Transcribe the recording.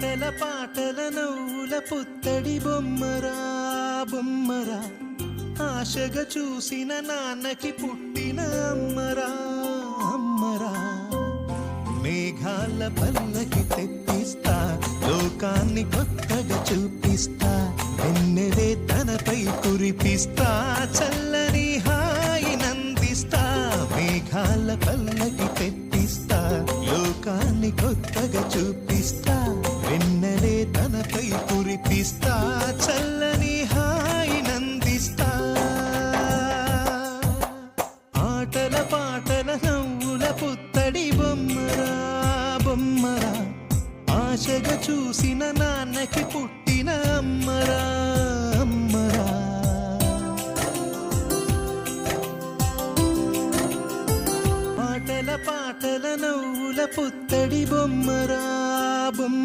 ఆటల పాటల నవ్వుల పుత్తడి బొమ్మరా బొమ్మరా, ఆశగా చూసిన నాన్నకి పుట్టిన అమ్మరా అమ్మరా. మేఘాల పల్లకి తెప్పిస్తా, లోకాన్ని కొత్తగా చూపిస్తా, వెన్నెలే తనపై కురిపిస్తా, చల్లని హాయినందిస్తా. మేఘాల పల్లకి తెప్పిస్తా, లోకాన్ని కొత్తగా చూపిస్తా, వెన్నెలే తనపై కురిపిస్తా, చల్లని హాయినందిస్తా. ఆటల పాటల నవ్వుల పుత్తడి బొమ్మరా బొమ్మరా, ఆశగా చూసిన నాన్నకి పుట్టిన అమ్మరా అమ్మరా. ఆటల పాటల నవ్వుల పుత్తడి బొమ్మరా బొమ్మ